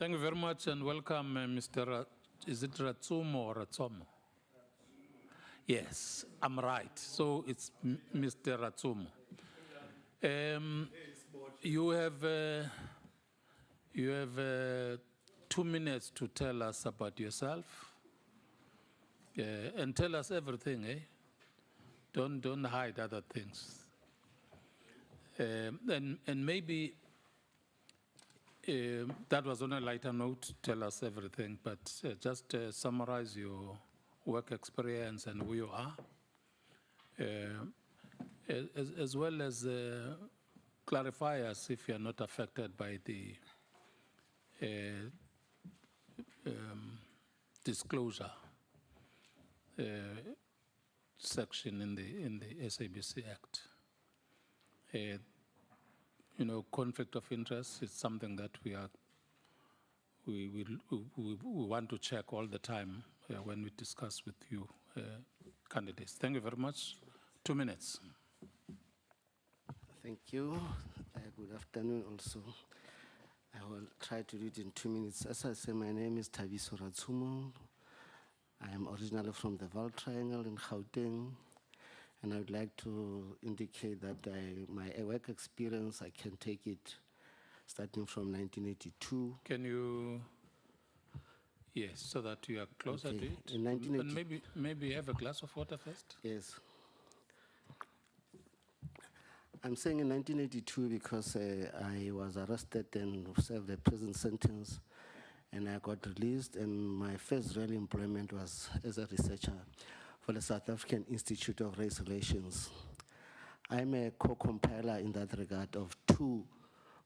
Thank you very much and welcome, Mr. Is it Ratsomo or Ratsomo? Yes, I'm right. So it's Mr. Ratsomo. You have 2 minutes to tell us about yourself and tell us everything, eh? Don't hide other things. And maybe that was on a lighter note, tell us everything, but just summarize your work experience and who you are, as well as clarify us if you're not affected by the disclosure section in the SABC Act. You know, conflict of interest is something that we want to check all the time when we discuss with you candidates. Thank you very much. 2 minutes. Thank you. Good afternoon also. I will try to do it in 2 minutes. As I say, my name is Thabiso Ratsomo. I am originally from the Val Triangle in Gauteng. And I would like to indicate that my work experience, I can take it starting from 1982. Can you, yes, so that you are closer to it? In 1980, and maybe have a glass of water first? Yes. I'm saying in 1982 because I was arrested and served a prison sentence, and I got released, and my first real employment was as a researcher for the South African Institute of Race Relations. I'm a co-compiler in that regard of 2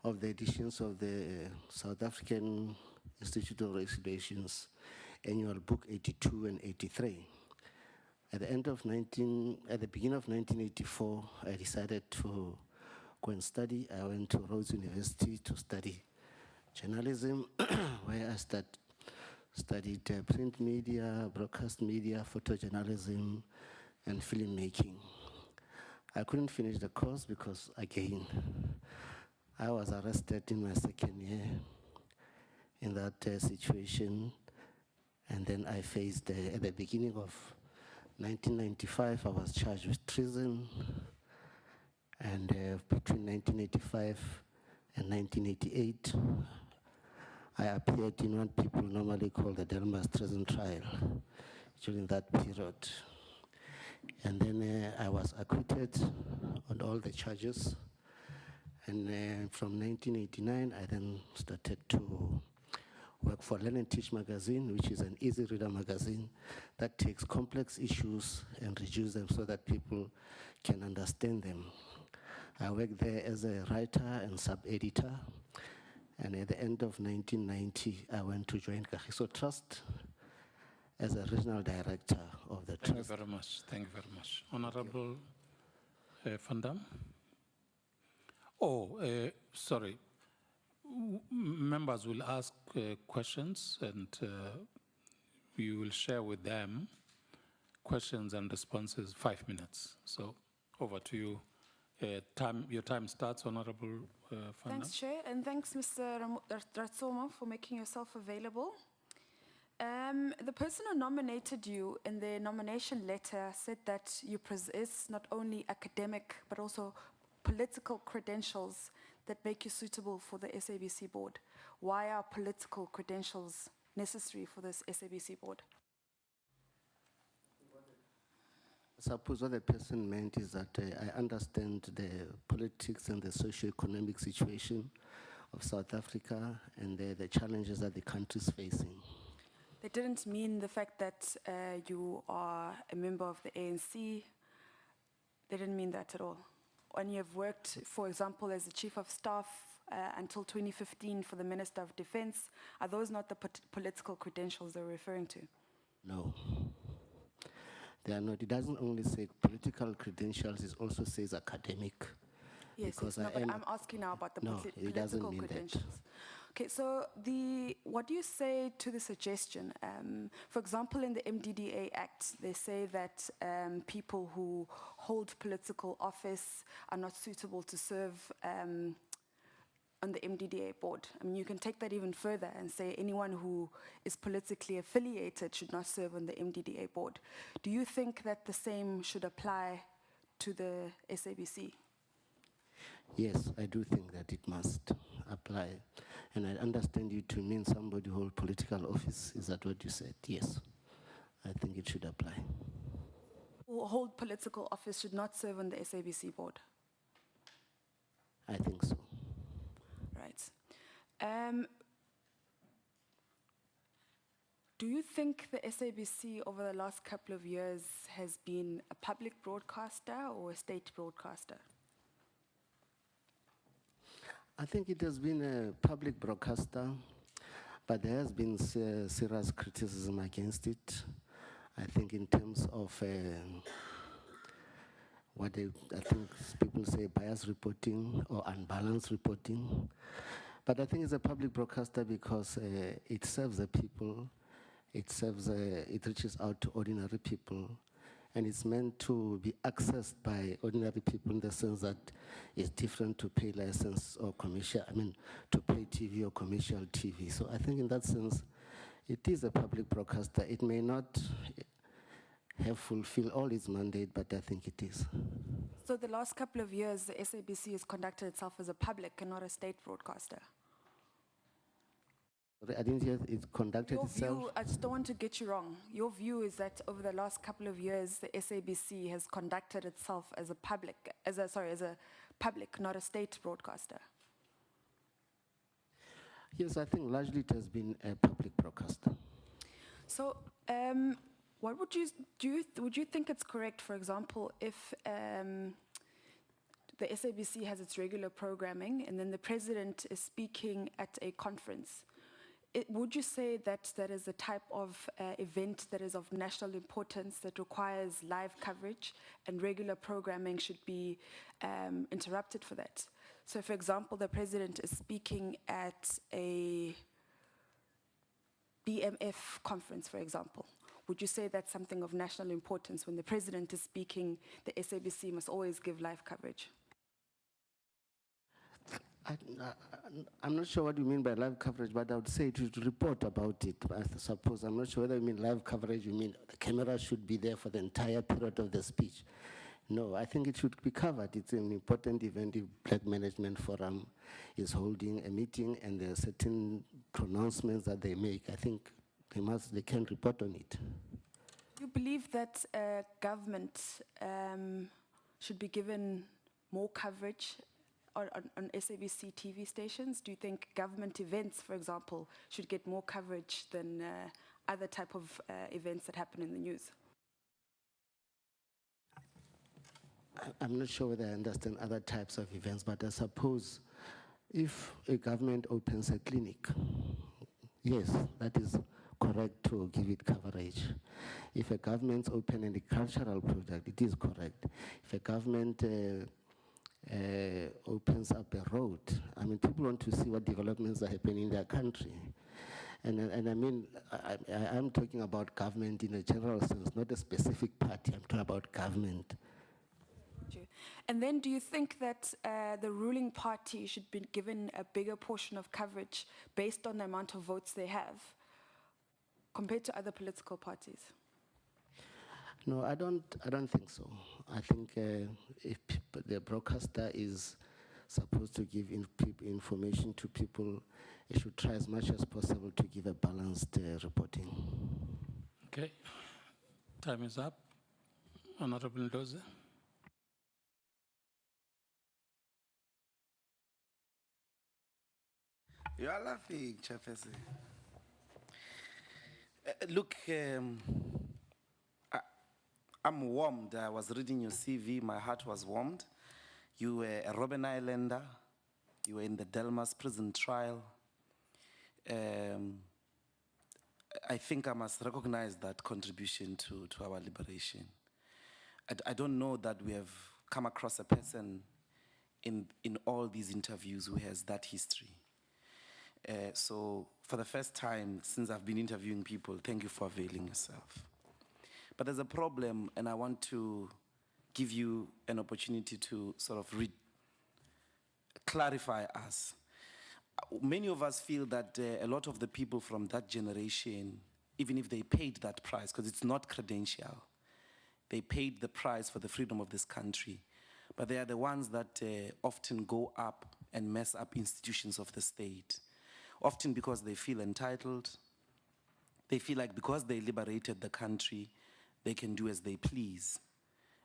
of the editions of the South African Institute of Race Relations, annual book 82 and 83. At the beginning of 1984, I decided to go and study. I went to Rhodes University to study journalism, where I studied print media, broadcast media, photojournalism, and filmmaking. I couldn't finish the course because, again, I was arrested in my 2nd year in that situation. And then I faced, at the beginning of 1995, I was charged with treason. And between 1985 and 1988, I appeared in what people normally call the Delmas treason trial during that period. And then I was acquitted on all the charges. And from 1989, I then started to work for Learn and Teach magazine, which is an easy reader magazine that takes complex issues and reduces them so that people can understand them. I worked there as a writer and sub-editor. And at the end of 1990, I went to join Kagiso Trust as a regional director of the trust. Thank you very much. Thank you very much. Honorable Van Dam? Oh, sorry. Members will ask questions, and we will share with them questions and responses, 5 minutes. So over to you. Your time starts, Honorable Van Dam. Thanks, Chair, and thanks, Mr. Ratsomo, for making yourself available. The person who nominated you in the nomination letter said that you possess not only academic but also political credentials that make you suitable for the SABC board. Why are political credentials necessary for this SABC board? I suppose what the person meant is that I understand the politics and the socio-economic situation of South Africa and the challenges that the country is facing. They didn't mean the fact that you are a member of the ANC. They didn't mean that at all. When you have worked, for example, as the Chief of Staff until 2015 for the Minister of Defense, are those not the political credentials they're referring to? No. They are not. It doesn't only say political credentials, it also says academic. Yes, yes, no, but I'm asking now about the political credentials. Okay, so what do you say to the suggestion? For example, in the MDDA Act, they say that people who hold political office are not suitable to serve on the MDDA board. I mean, you can take that even further and say anyone who is politically affiliated should not serve on the MDDA board. Do you think that the same should apply to the SABC? Yes, I do think that it must apply. And I understand you to mean somebody who holds political office. Is that what you said? Yes, I think it should apply. Who hold political office should not serve on the SABC board. I think so. Right. Do you think the SABC over the last couple of years has been a public broadcaster or a state broadcaster? I think it has been a public broadcaster, but there has been serious criticism against it. I think in terms of what I think people say bias reporting or unbalanced reporting. But I think it's a public broadcaster because it serves the people, it reaches out to ordinary people, and it's meant to be accessed by ordinary people in the sense that it's different to pay license or to pay TV or commercial TV. So I think in that sense, it is a public broadcaster. It may not have fulfilled all its mandate, but I think it is. So the last couple of years, the SABC has conducted itself as a public and not a state broadcaster. I didn't hear it conducted Your itself. view, I just don't want to get you wrong. Your view is that over the last couple of years, the SABC has conducted itself as a public, not a state broadcaster. Yes, I think largely it has been a public broadcaster. So, what would you think it's correct, for example, if the SABC has its regular programming and then the president is speaking at a conference? Would you say that that is a type of event that is of national importance that requires live coverage and regular programming should be interrupted for that? So, for example, the president is speaking at a BMF conference, for example. Would you say that's something of national importance? When the president is speaking, the SABC must always give live coverage. I'm not sure what you mean by live coverage, but I would say to report about it, I suppose. I'm not sure whether you mean live coverage, you mean the camera should be there for the entire period of the speech. No, I think it should be covered. It's an important event if Black Management Forum is holding a meeting and there are certain pronouncements that they make. I think they can report on it. Do you believe that government should be given more coverage on SABC TV stations? Do you think government events, for example, should get more coverage than other type of events that happen in the news? I'm not sure whether I understand other types of events, but I suppose if a government opens a clinic, yes, that is correct to give it coverage. If a government opens an agricultural project, it is correct. If a government opens up a road, I mean, people want to see what developments are happening in their country. And I mean, I'm talking about government in a general sense, not a specific party. I'm talking about government. And then do you think that the ruling party should be given a bigger portion of coverage based on the amount of votes they have compared to other political parties? No, I don't think so. I think if the broadcaster is supposed to give information to people, it should try as much as possible to give a balanced reporting. Okay. Time is up. Honorable Doze. You are laughing, Chairperson. Look, I'm warmed. I was reading your CV. My heart was warmed. You were a Robben Islander. You were in the Delmas prison trial. I think I must recognize that contribution to our liberation. I don't know that we have come across a person in all these interviews who has that history. So for the first time since I've been interviewing people, thank you for availing yourself. But there's a problem, and I want to give you an opportunity to sort of clarify us. many of us feel that a lot of the people from that generation, even if they paid that price, because it's not credential, they paid the price for the freedom of this country, but they are the ones that often go up and mess up institutions of the state, often because they feel entitled. They feel like because they liberated the country, they can do as they please,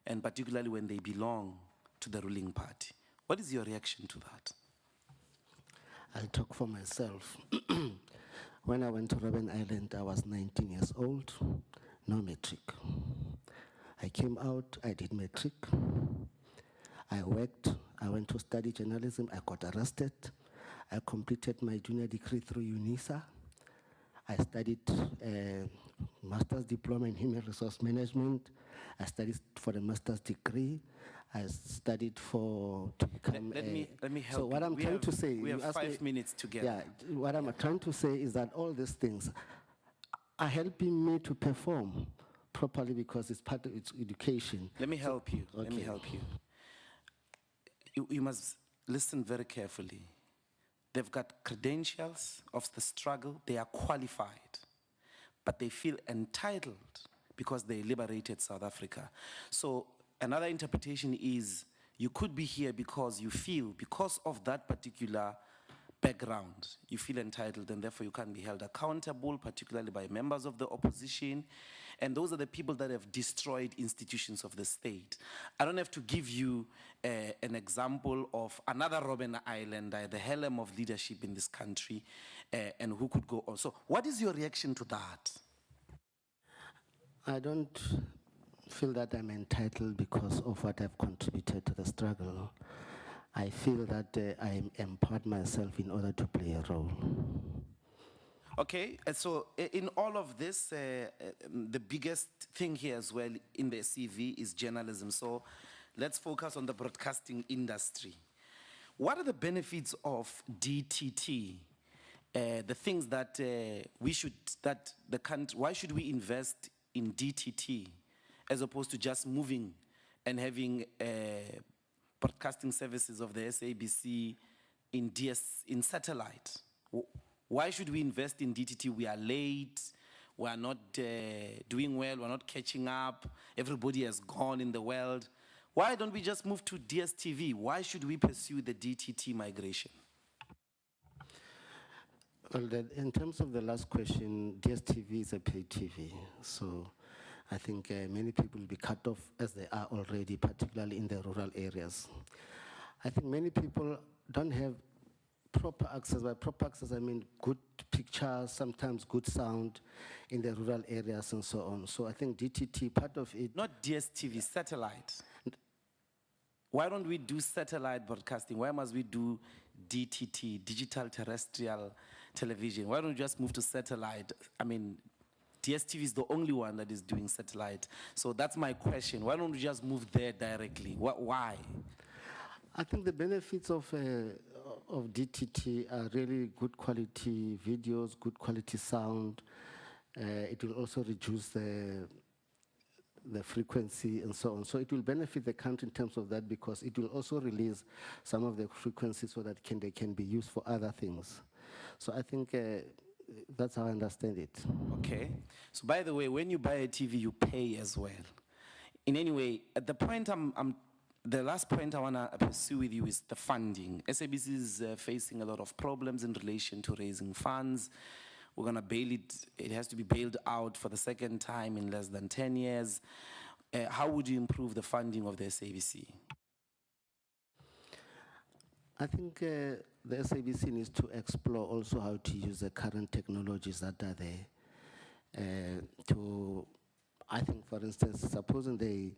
and particularly when they belong to the ruling party. What is your reaction to that? I'll talk for myself. When I went to Robben Island, I was 19 years old, no matric. I came out, I did matric. I worked, I went to study journalism, I got arrested. I completed my junior degree through UNISA. I studied master's diploma in human resource management. I studied for the master's degree. I studied to become Let me help So what you. I'm We trying have- to say... we have you asked 5 minutes together. Yeah, what I'm trying to say is that all these things are helping me to perform properly because it's part of its education. Let me help you. Let me okay. help you. You must listen very carefully. They've got credentials of the struggle. They are qualified, but they feel entitled because they liberated South Africa. So another interpretation is you could be here because you feel, because of that particular background, you feel entitled, and therefore you can't be held accountable, particularly by members of the opposition. And those are the people that have destroyed institutions of the state. I don't have to give you an example of another Robben Islander, the helm of leadership in this country, and who could go on. So what is your reaction to that? I don't feel that I'm entitled because of what I've contributed to the struggle. I feel that I empowered myself in order to play a role. Okay, and so in all of this, the biggest thing here as well in the CV is journalism. So let's focus on the broadcasting industry. What are the benefits of DTT? The things that why should we invest in DTT as opposed to just moving and having broadcasting services of the SABC in satellite? Why should we invest in DTT? We are late, we are not doing well, we're not catching up, everybody has gone in the world. Why don't we just move to DSTV? Why should we pursue the DTT migration? Well, in terms of the last question, DSTV is a paid TV, so I think many people will be cut off as they are already, particularly in the rural areas. I think many people don't have proper access. By proper access, I mean good pictures, sometimes good sound in the rural areas and so on. So I think DTT, part of it... Not DSTV, satellite. Why don't we do satellite broadcasting? Why must we do DTT, digital terrestrial television? Why don't we just move to satellite? I mean, DSTV is the only one that is doing satellite. So that's my question. Why don't we just move there directly? Why? I think the benefits of DTT are really good quality videos, good quality sound. It will also reduce the frequency and so on. So it will benefit the country in terms of that because it will also release some of the frequencies so that they can be used for other things. So I think that's how I understand it. Okay. So by the way, when you buy a TV, you pay as well. In any way, at the point the last point I want to pursue with you is the funding. SABC is facing a lot of problems in relation to raising funds. We're going to bail it. It has to be bailed out for the second time in less than 10 years. How would you improve the funding of the SABC? I think the SABC needs to explore also how to use the current technologies that are there I think, for instance, supposing they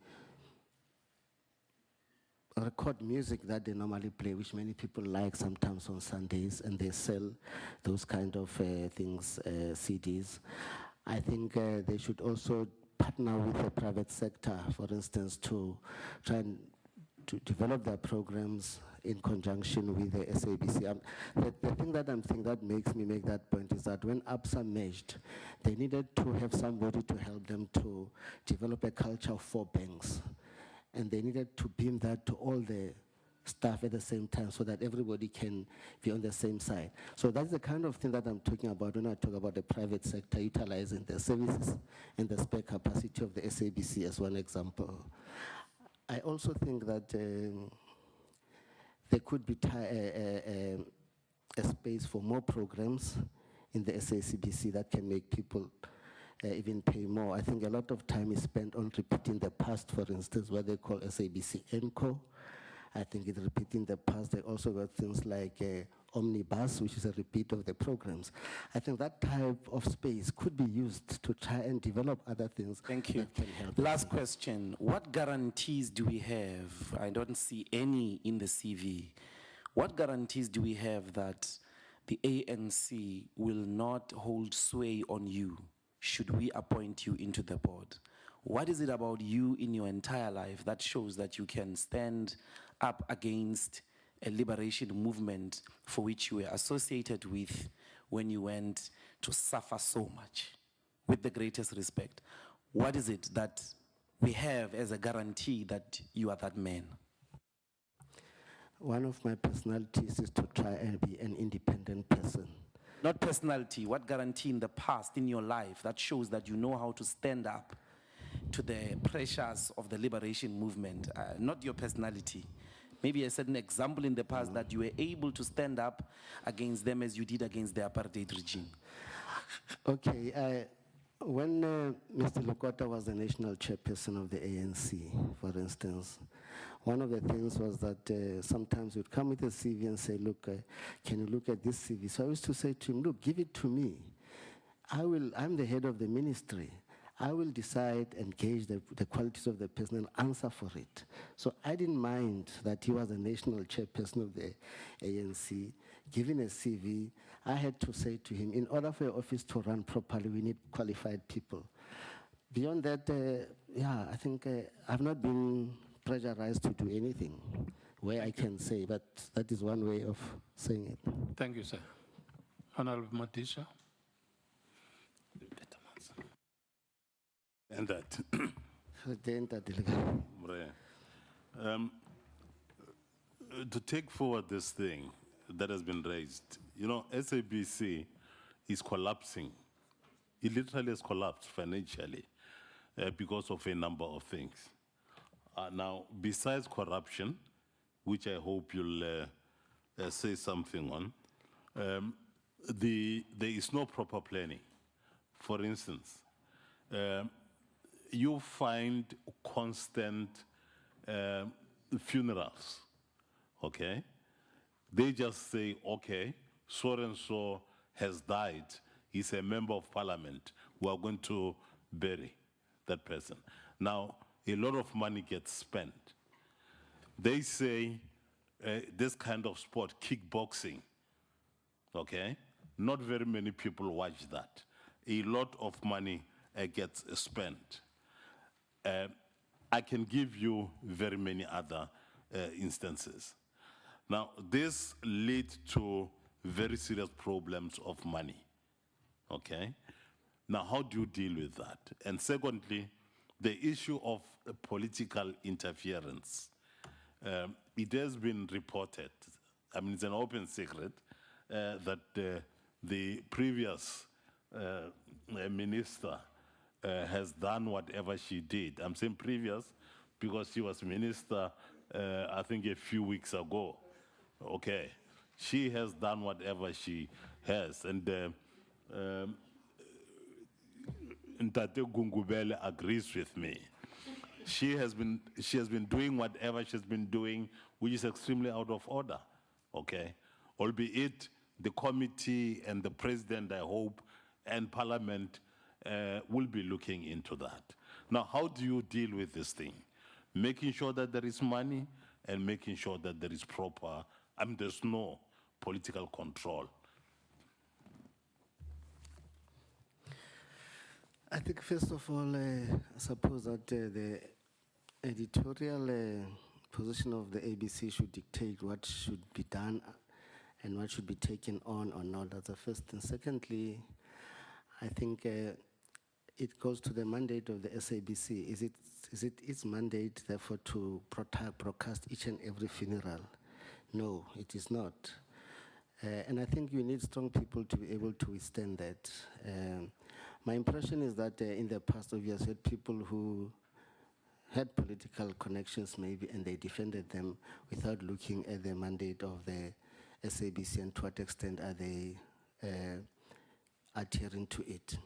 record music that they normally play, which many people like sometimes on Sundays, and they sell those kind of things, CDs. I think they should also partner with the private sector, for instance, to try and to develop their programs in conjunction with the SABC. The thing that I'm saying that makes me make that point is that when ABSA merged, they needed to have somebody to help them to develop a culture of 4 banks. And they needed to beam that to all the stuff at the same time so that everybody can be on the same side. So that's the kind of thing that I'm talking about when I talk about the private sector utilizing the services and the spare capacity of the SABC as one example. I also think that there could be a space for more programs in the SACBC that can make people even pay more. I think a lot of time is spent on repeating the past, for instance, what they call SABC ENCO. I think it's repeating the past. They also got things like Omnibus, which is a repeat of the programs. I think that type of space could be used to try and develop other things. Thank you. That can help. Last question. What guarantees do we have? I don't see any in the CV. What guarantees do we have that the ANC will not hold sway on you should we appoint you into the board? What is it about you in your entire life that shows that you can stand up against a liberation movement for which you were associated with when you went to suffer so much? With the greatest respect, what is it that we have as a guarantee that you are that man? One of my personalities is to try and be an independent person. Not personality, what guarantee in the past in your life that shows that you know how to stand up to the pressures of the liberation movement, not your personality. Maybe a certain example in the past that you were able to stand up against them as you did against the apartheid regime. Okay, when Mr. Lukota was the national chairperson of the ANC, for instance, one of the things was that sometimes you'd come with a CV and say, look, can you look at this CV? So I used to say to him, look, give it to me. I'm the head of the ministry. I will decide and gauge the qualities of the person and answer for it. So I didn't mind that he was a national chairperson of the ANC. Given a CV, I had to say to him, in order for your office to run properly, we need qualified people. Beyond that, yeah, I think I've not been pressurized to do anything where I can say, but that is one way of saying it. Thank you, sir. Honorable Madisha. And that. To take forward this thing that has been raised, you know, SABC is collapsing. It literally has collapsed financially because of a number of things. Now, besides corruption, which I hope you'll say something on, there is no proper planning. For instance, you find constant funerals, okay? They just say, okay, so-and-so has died. He's a member of parliament. We are going to bury that person. Now, a lot of money gets spent. They say this kind of sport, kickboxing, okay? Not very many people watch that. A lot of money gets spent. I can give you very many other instances. Now, this leads to very serious problems of money, okay? Now, how do you deal with that? And secondly, the issue of political interference. It has been reported, I mean, it's an open secret, that the previous minister has done whatever she did. I'm saying previous because she was minister, I think a few weeks ago. Okay, she has done whatever she has, and Ntate Gungubele agrees with me. She has been doing whatever she's been doing, which is extremely out of order. Okay, albeit the committee and the president, I hope, and Parliament will be looking into that. Now, how do you deal with this thing? Making sure that there is money and making sure that there is proper, I mean, there's no political control. I think, first of all, I suppose that the editorial position of the ABC should dictate what should be done and what should be taken on or not. That's the first thing. Secondly, I think it goes to the mandate of the SABC. Is it its mandate, therefore, to broadcast each and every funeral? No, it is not. And I think you need strong people to be able to withstand that. My impression is that in the past, obviously, had people who had political connections maybe, and they defended them without looking at the mandate of the SABC and to what extent are they adhering to it.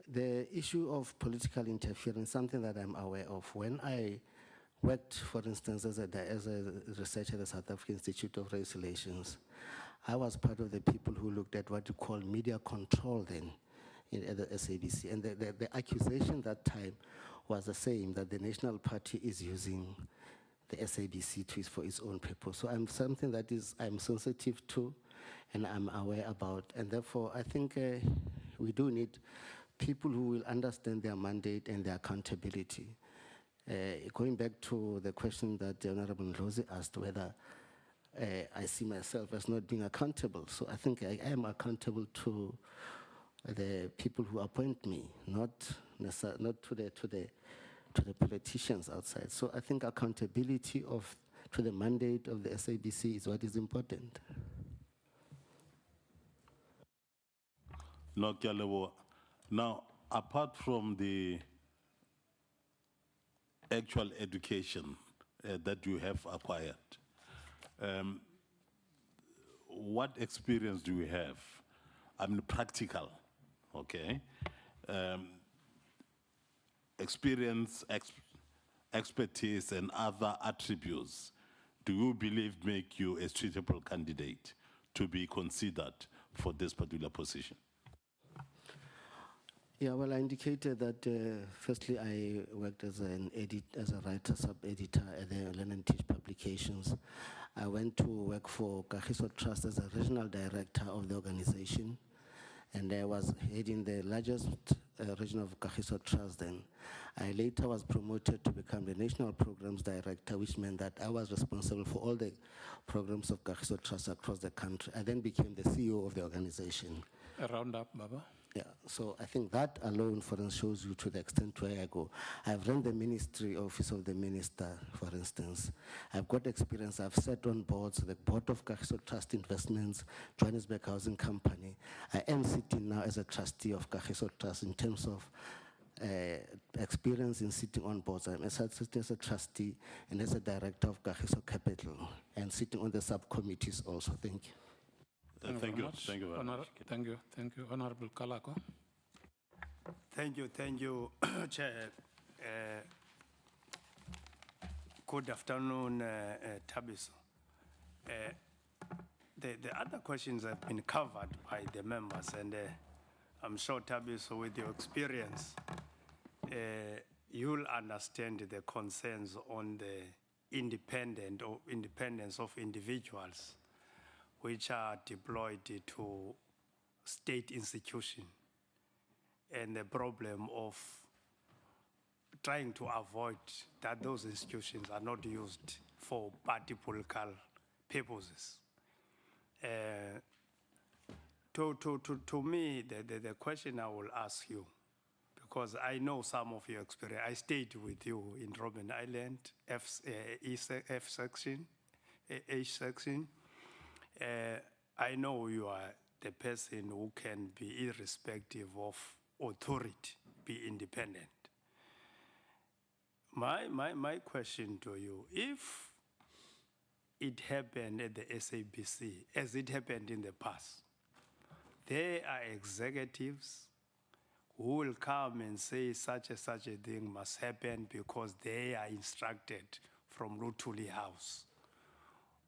The issue of political interference, something that I'm aware of. When I worked, for instance, as a researcher at the South African Institute of Race Relations, I was part of the people who looked at what you call media control then at the SABC. And the accusation that time was the same, that the National Party is using the SABC for its own purpose. So I'm something that I'm sensitive to and I'm aware about. And therefore, I think we do need people who will understand their mandate and their accountability. Going back to the question that the Honorable Ndlozi asked, whether I see myself as not being accountable. So I think I am accountable to the people who appoint me, not to the politicians outside. So I think accountability to the mandate of the SABC is what is important. No, Kyalebo. Now, apart from the actual education that you have acquired, what experience do you have? I mean, practical, okay? Experience, expertise, and other attributes do you believe make you a suitable candidate to be considered for this particular position? Yeah, well, I indicated that firstly I worked as a writer, sub-editor at the Learn and Teach Publications. I went to work for Kagiso Trust as a regional director of the organization, and I was heading the largest region of Kagiso Trust then. I later was promoted to become the national programs director, which meant that I was responsible for all the programs of Kagiso Trust across the country. I then became the CEO of the organization. A round up, Baba. Yeah, so I think that alone, for instance, shows you to the extent where I go. I've run the ministry office of the minister, for instance. I've got experience. I've sat on boards, the board of Kagiso Trust Investments, Johannesburg Housing Company. I am sitting now as a trustee of Kagiso Trust in terms of experience in sitting on boards. I'm sitting as a trustee and as a director of Kagiso Capital and sitting on the subcommittees also. Thank you. Thank you. Thank you very much. Thank you. Honorable Kalako. Thank you, Chair. Good afternoon, Thabiso. The other questions have been covered by the members, and I'm sure, Thabiso, with your experience, you'll understand the concerns on the independence of individuals which are deployed to state institutions, and the problem of trying to avoid that those institutions are not used for party political purposes. To me, the question I will ask you, because I know some of your experience, I stayed with you in Robben Island, H section. I know you are the person who can be irrespective of authority, be independent. My question to you, if it happened at the SABC, as it happened in the past, there are executives who will come and say such a thing must happen because they are instructed from Lutuli House.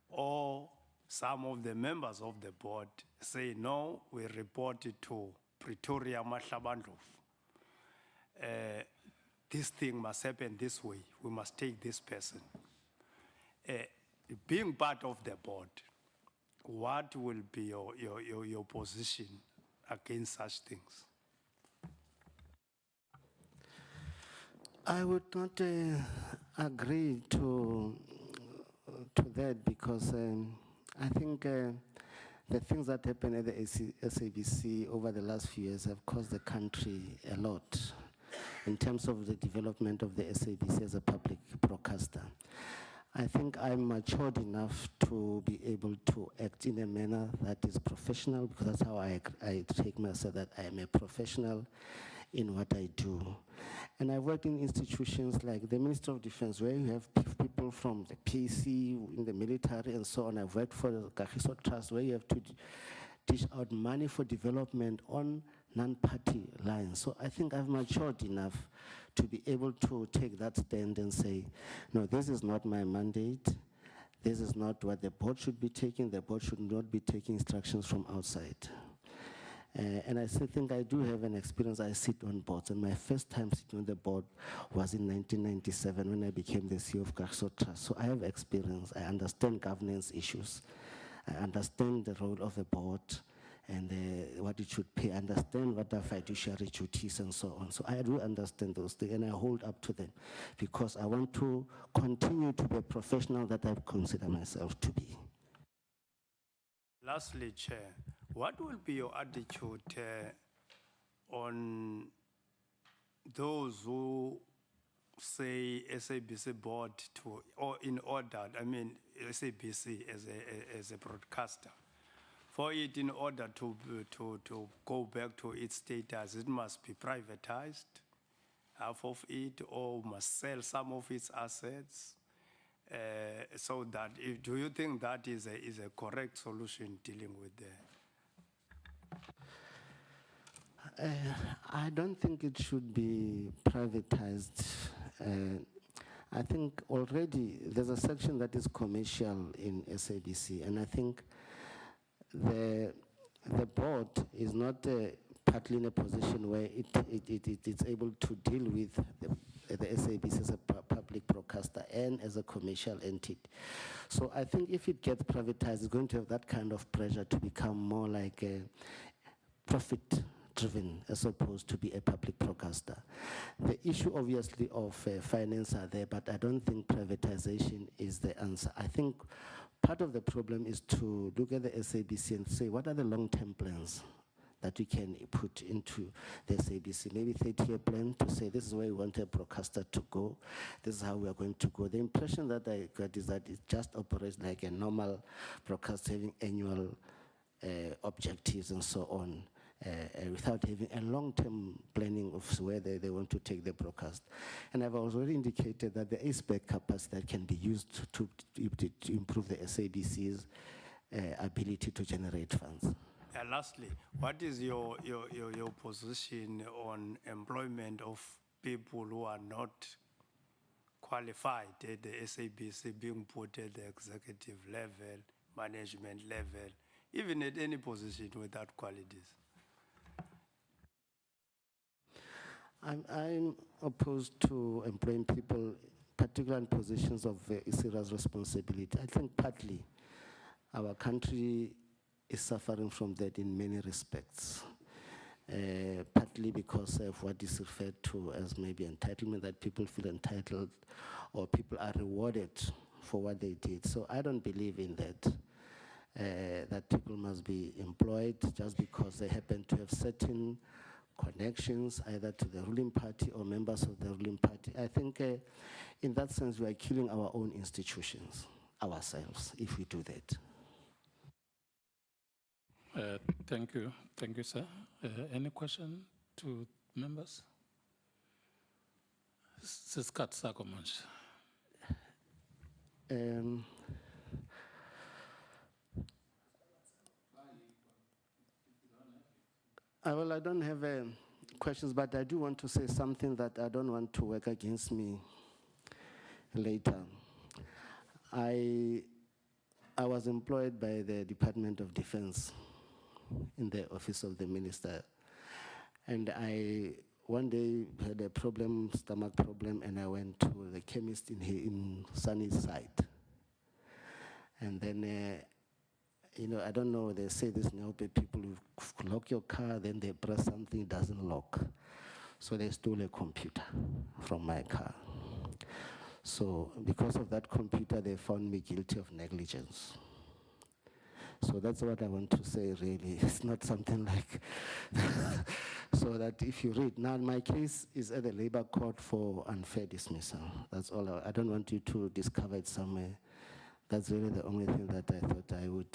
Or some of the members of the board say, no, we report it to Pretoria Mahlabandlovu. This thing must happen this way. We must take this person. Being part of the board, what will be your position against such things? I would not agree to that because I think the things that happened at the SABC over the last few years have cost the country a lot in terms of the development of the SABC as a public broadcaster. I think I'm matured enough to be able to act in a manner that is professional, because that's how I take myself, that I am a professional in what I do. And I worked in institutions like the Ministry of Defense, where you have people from the PC, in the military, and so on. I've worked for the Thabiso Trust, where you have to dish out money for development on non-party lines. So I think I've matured enough to be able to take that stand and say, no, this is not my mandate. This is not what the board should be taking. The board should not be taking instructions from outside. And I still think I do have an experience. I sit on boards, and my first time sitting on the board was in 1997 when I became the CEO of Thabiso Trust. So I have experience. I understand governance issues. I understand the role of the board and what it should pay. I understand what are fiduciary duties and so on. So I do understand those things, and I hold up to them because I want to continue to be a professional that I consider myself to be. Lastly, Chair, what will be your attitude on those who say SABC board to, or in order, I mean SABC as a broadcaster, for it in order to go back to its status, it must be privatized, half of it, or must sell some of its assets? So that, do you think that is a correct solution dealing with the? I don't think it should be privatized. I think already there's a section that is commercial in SABC, and I think the board is not partly in a position where it's able to deal with the SABC as a public broadcaster and as a commercial entity. So I think if it gets privatized, it's going to have that kind of pressure to become more like a profit-driven as opposed to be a public broadcaster. The issue, obviously, of finance are there, but I don't think privatization is the answer. I think part of the problem is to look at the SABC and say, what are the long-term plans that we can put into the SABC? Maybe 30-year plan to say, this is where we want a broadcaster to go. This is how we are going to go. The impression that I got is that it just operates like a normal broadcaster, having annual objectives and so on, without having a long-term planning of where they want to take the broadcast. And I've already indicated that there is spare capacity that can be used to improve the SABC's ability to generate funds. Lastly, what is your position on employment of people who are not qualified at the SABC being put at the executive level, management level, even at any position without qualities? I'm opposed to employing people, particularly in positions of serious responsibility. I think partly our country is suffering from that in many respects, partly because of what is referred to as maybe entitlement, that people feel entitled or people are rewarded for what they did. So I don't believe in that, that people must be employed just because they happen to have certain connections either to the ruling party or members of the ruling party. I think in that sense we are killing our own institutions, ourselves, if we do that. Thank you, sir. Any question to members? Siskat Sakomanch. Well, I don't have questions, but I do want to say something that I don't want to work against me later. I was employed by the Department of Defense in the office of the minister, and I one day had a problem, stomach problem, and I went to the chemist in Sunnyside. And then, I don't know, they say this now, people who lock your car, then they press something, it doesn't lock. So they stole a computer from my car. So because of that computer, they found me guilty of negligence. So that's what I want to say, really. It's not something like, so that if you read, now my case is at the labor court for unfair dismissal. That's all. I don't want you to discover it somewhere. That's really the only thing that I thought I would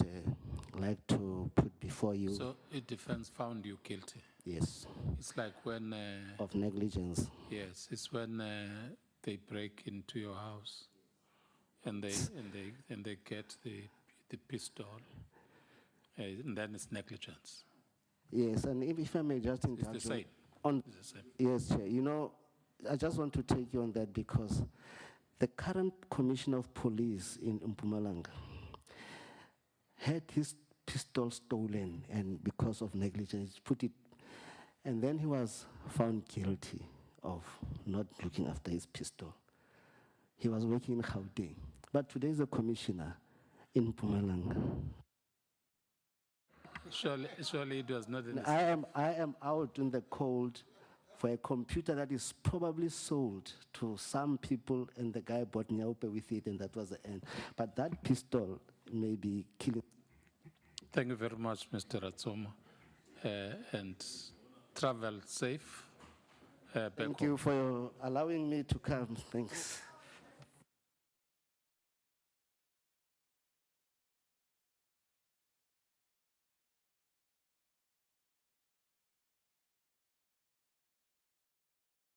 like to put before you. So it defense found you guilty. Yes, It's like when, of negligence. yes, it's when they break into your house and they get the pistol, and then it's negligence. Yes, and if I may just It's the indulge same. on It's the same. yes, Chair. You know, I just want to take you on that because the current Commissioner of Police in Mpumalanga had his pistol stolen, and because of negligence, put it, and then he was found guilty of not looking after his pistol. He was working in Gauteng, but today is a commissioner in Mpumalanga. Surely it was not in the I am out in the cold for a computer that is probably sold to some people, and the guy bought Nyaupe with it, and that was the end. But that pistol may be killing. Thank you very much, Mr. Ratsomo, and travel safe. Back Thank home. you for allowing me to come. Thanks.